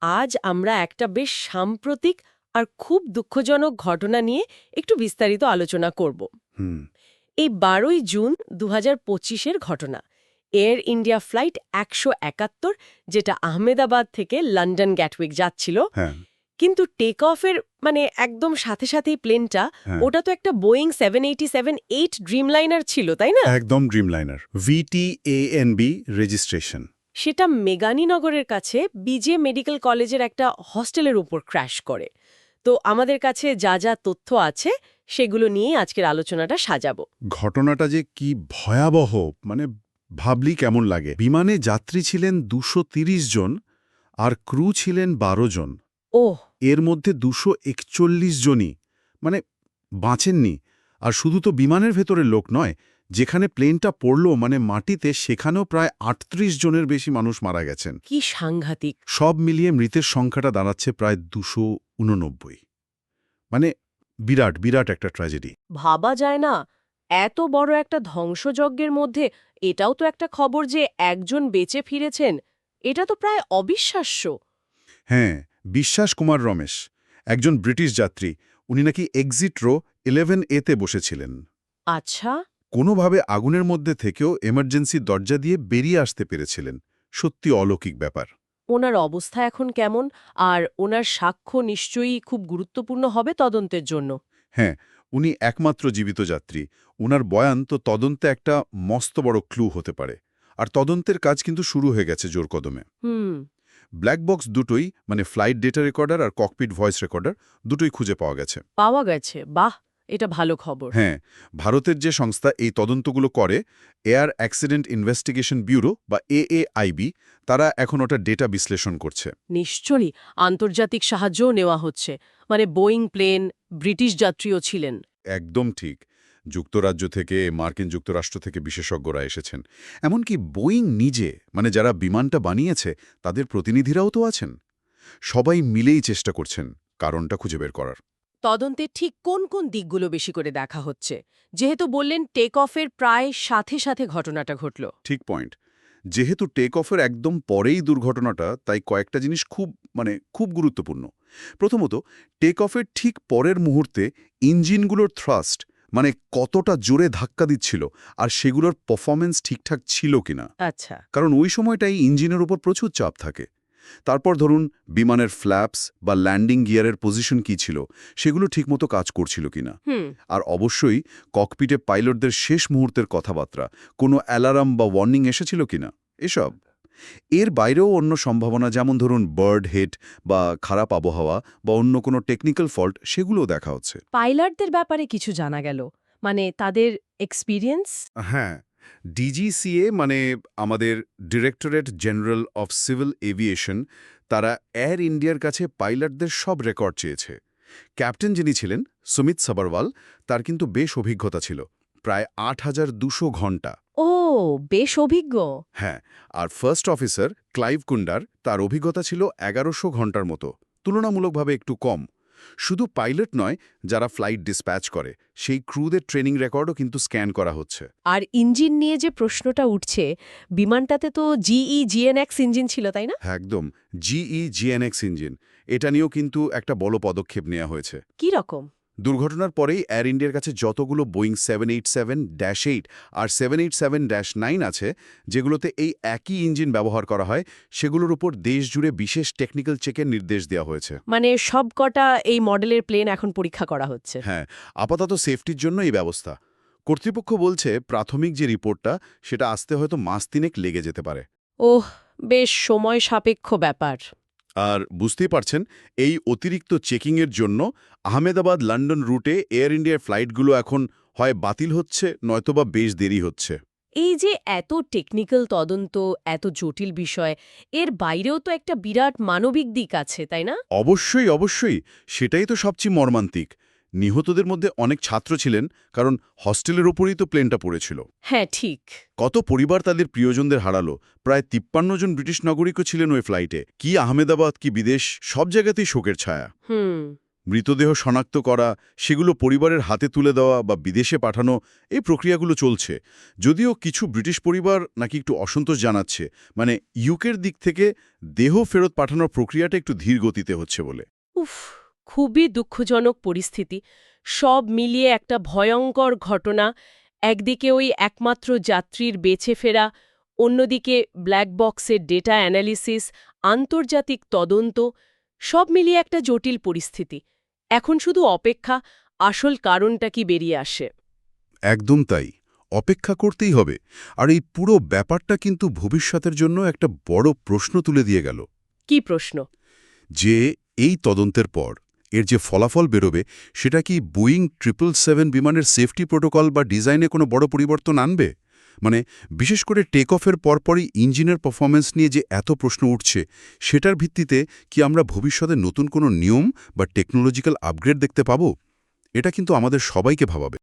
আজ আমরা একটা বেশ সাম্প্রতিক আর খুব দুঃখজনক ঘটনা নিয়ে একটু বিস্তারিত আলোচনা করব। হুম। এই 12ই জুন 2025-এর ঘটনা। এয়ার ইন্ডিয়া ফ্লাইট 171, যেটা আহমেদাবাদ থেকে লন্ডন গ্যাটউইক যাচ্ছিল, হ্যাঁ। কিন্তু টেক অফের একদম সাথে সাথেই প্লেনটা, হ্যাঁ। ওটা তো একটা বোয়িং 787-8 ড্রিমলাইনার ছিল, তাই না? একদম ড্রিমলাইনার VTANB রেজিস্ট্রেশন। সেটা মেগানীনগরের কাছে বিজে মেডিকেল কলেজের একটা হস্টেলের উপর ক্র্যাশ করে। তো আমাদের কাছে যা যা তথ্য আছে সেগুলো নিয়েই আজকের আলোচনাটা সাজাবো। ঘটনাটা যে কি ভয়াবহ, ভাবলি কেমন লাগে। বিমানে যাত্রী ছিলেন 230 জন আর ক্রু ছিলেন 12 জন। ওহ, এর মধ্যে 241 জনই বাঁচেননি। আর শুধু তো বিমানের ভেতরে লোক নয়, যেখানে প্লেনটা পড়ল মাটিতে, সেখানেও প্রায় 38 জনের বেশি মানুষ মারা গেছেন। কি সাংঘাতিক! সব মিলিয়ে মৃতের সংখ্যাটা দাঁড়াচ্ছে প্রায় 289। বিরাট বিরাট একটা ট্র্যাজেডি। ভাবা যায় না, এত বড় একটা ধ্বংসযজ্ঞের মধ্যে এটাও তো একটা খবর যে একজন বেঁচে ফিরেছেন। এটা তো প্রায় অবিশ্বাস্য। হ্যাঁ, বিশ্বাস কুমার রমেশ, একজন ব্রিটিশ যাত্রী। উনি নাকি এক্সিট রো 11A-তে বসেছিলেন। আচ্ছা। কোনোভাবে আগুনের মধ্যে থেকেও এমার্জেন্সি দরজা দিয়ে বেরিয়ে আসতে পেরেছিলেন। সত্যি অলৌকিক ব্যাপার। ওনার অবস্থা এখন কেমন? আর ওনার সাক্ষ্য নিশ্চয়ই খুব গুরুত্বপূর্ণ হবে তদন্তের জন্য। হ্যাঁ, উনি একমাত্র জীবিত যাত্রী। উনার বয়ান তো তদন্তে একটা মস্ত বড় ক্লু হতে পারে। আর তদন্তের কাজ কিন্তু শুরু হয়ে গেছে জোর কদমে। হুম। ব্ল্যাক বক্স দুটোই, ফ্লাইট ডেটা রেকর্ডার আর ককপিট ভয়েস রেকর্ডার, দুটোই খুঁজে পাওয়া গেছে। পাওয়া গেছে? বাহ, এটা ভালো খবর। হ্যাঁ, ভারতের যে সংস্থা এই তদন্তগুলো করে, এয়ার অ্যাক্সিডেন্ট ইনভেস্টিগেশন ব্যুরো বা AAIB, তারা এখন ওটা ডেটা বিশ্লেষণ করছে। নিশ্চয়ই আন্তর্জাতিক সাহায্যও নেওয়া হচ্ছে। বোয়িং প্লেন, ব্রিটিশ যাত্রীও ছিলেন। একদম ঠিক। যুক্তরাজ্য থেকে, মার্কিন যুক্তরাষ্ট্র থেকে বিশেষজ্ঞরা এসেছেন। এমনকি বোয়িং নিজে, যারা বিমানটা বানিয়েছে, তাদের প্রতিনিধিরাও তো আছেন। সবাই মিলেই চেষ্টা করছেন কারণটা খুঁজে বের করার। তদন্তে ঠিক কোন কোন দিকগুলো বেশি করে দেখা হচ্ছে? যেহেতু বললেন টেক অফের প্রায় সাথে সাথে ঘটনাটা ঘটল। ঠিক পয়েন্ট। যেহেতু টেক অফের একদম পরেই দুর্ঘটনাটা, তাই কয়েকটা জিনিস খুব গুরুত্বপূর্ণ। প্রথমত, টেক অফের ঠিক পরের মুহূর্তে ইঞ্জিনগুলোর থ্রাস্ট, কতটা জোরে ধাক্কা দিচ্ছিল, আর সেগুলোর পারফরম্যান্স ঠিকঠাক ছিল কিনা। আচ্ছা। কারণ ওই সময়টাই ইঞ্জিনের উপর প্রচুর চাপ থাকে। তারপর ধরুন, বিমানের ফ্ল্যাপস বা ল্যান্ডিং গিয়ারের পজিশন কী ছিল, সেগুলো ঠিকমতো কাজ করছিল কিনা। হুম। আর অবশ্যই ককপিটে পাইলটদের শেষ মুহূর্তের কথাবার্তা, কোনো অ্যালার্ম বা ওয়ার্নিং এসেছিল কিনা, এসব। এর বাইরেও অন্য সম্ভাবনা, যেমন ধরুন বার্ড হিট বা খারাপ আবহাওয়া বা অন্য কোনো টেকনিক্যাল ফল্ট, সেগুলোও দেখা হচ্ছে। পাইলটদের ব্যাপারে কিছু জানা গেল? তাদের এক্সপেরিয়েন্স? হ্যাঁ, DGCA আমাদের directorate general of civil aviation, তারা এয়ার ইন্ডিয়ার কাছে পাইলটদের সব রেকর্ড চেয়েছে। ক্যাপ্টেন যিনি ছিলেন, সুমিত সাবারওয়াল, তার কিন্তু বেশ অভিজ্ঞতা ছিল, প্রায় ৮,২০০ ঘণ্টা। ও, বেশ অভিজ্ঞ। হ্যাঁ, আর ফার্স্ট অফিসার ক্লাইভ কুন্ডার, তার অভিজ্ঞতা ছিল ১১০০ ঘণ্টার মতো, তুলনামূলকভাবে একটু কম। শুধু পাইলট নয়, যারা ফ্লাইট ডিসপ্যাচ করে, সেই ক্রুদের ট্রেনিং রেকর্ডও কিন্তু স্ক্যান করা হচ্ছে। আর ইঞ্জিন নিয়ে যে প্রশ্নটা উঠছে, বিমানটাতে তো GE/GNX ইঞ্জিন ছিল, তাই না? হ্যাঁ, একদম। GE/GNX ইঞ্জিন, এটা নিয়েও কিন্তু একটা বড় পদক্ষেপ নেওয়া হয়েছে। কি রকম? দুর্ঘটনার পরেই এয়ার ইন্ডিয়ার কাছে যতগুলো বোয়িং 787-8 আর 787-9 আছে, যেগুলোতে এই একই ইঞ্জিন ব্যবহার করা হয়, সেগুলোর উপর দেশ জুড়ে বিশেষ টেকনিক্যাল চেকের নির্দেশ দেওয়া হয়েছে। সবকটা এই মডেলের প্লেন এখন পরীক্ষা করা হচ্ছে। হ্যাঁ, আপাতত সেফটির জন্য এই ব্যবস্থা। কর্তৃপক্ষ বলছে প্রাথমিক যে রিপোর্টটা, সেটা আসতে হয়তো মাস তিনেক লেগে যেতে পারে। ওহ, বেশ সময় সাপেক্ষ ব্যাপার। আর বুঝতেই পারছেন, এই অতিরিক্ত চেকিংয়ের জন্য আহমেদাবাদ লন্ডন রুটে এয়ার ইন্ডিয়ার ফ্লাইটগুলো এখন হয় বাতিল হচ্ছে, নয়তোবা বেশ দেরি হচ্ছে। এই যে এত টেকনিক্যাল তদন্ত, এত জটিল বিষয়, এর বাইরেও তো একটা বিরাট মানবিক দিক আছে, তাই না? অবশ্যই, অবশ্যই। সেটাই তো সবচেয়ে মর্মান্তিক। নিহতদের মধ্যে অনেক ছাত্র ছিলেন, কারণ হস্টেলের ওপরেই তো প্লেনটা পড়েছিল। হ্যাঁ, ঠিক। কত পরিবার তাদের প্রিয়জনদের হারালো। প্রায় ৫৩ জন ব্রিটিশ নাগরিকও ছিলেন ওই ফ্লাইটে। কি আহমেদাবাদ, কি বিদেশ, সব জায়গাতেই শোকের ছায়া। হুম। মৃতদেহ শনাক্ত করা, সেগুলো পরিবারের হাতে তুলে দেওয়া বা বিদেশে পাঠানো, এই প্রক্রিয়াগুলো চলছে। যদিও কিছু ব্রিটিশ পরিবার নাকি একটু অসন্তোষ জানাচ্ছে, মানে ইউকের দিক থেকে দেহ ফেরত পাঠানোর প্রক্রিয়াটা একটু ধীর গতিতে হচ্ছে বলে। উফ, খুবই দুঃখজনক পরিস্থিতি। সব মিলিয়ে একটা ভয়ঙ্কর ঘটনা। একদিকে ওই একমাত্র যাত্রীর বেঁচে ফেরা, অন্যদিকে ব্ল্যাক বক্সের ডেটা অ্যানালিসিস, আন্তর্জাতিক তদন্ত, সব মিলিয়ে একটা জটিল পরিস্থিতি। এখন শুধু অপেক্ষা, আসল কারণটা কি বেরিয়ে আসে। একদম তাই। অপেক্ষা করতেই হবে। আর এই পুরো ব্যাপারটা কিন্তু ভবিষ্যতের জন্য একটা বড় প্রশ্ন তুলে দিয়ে গেল। কি প্রশ্ন? যে এই তদন্তের পর এর যে ফলাফল বেরোবে, সেটা কি বোয়িং 777 বিমানের সেফটি প্রোটোকল বা ডিজাইনে কোনো বড় পরিবর্তন আনবে? মানে বিশেষ করে টেক অফের পরপরই ইঞ্জিনের পারফরম্যান্স নিয়ে যে এত প্রশ্ন উঠছে, সেটার ভিত্তিতে কি আমরা ভবিষ্যতে নতুন কোনো নিয়ম বা টেকনোলজিক্যাল আপগ্রেড দেখতে পাবো? এটা কিন্তু আমাদের সবাইকে ভাবাবে।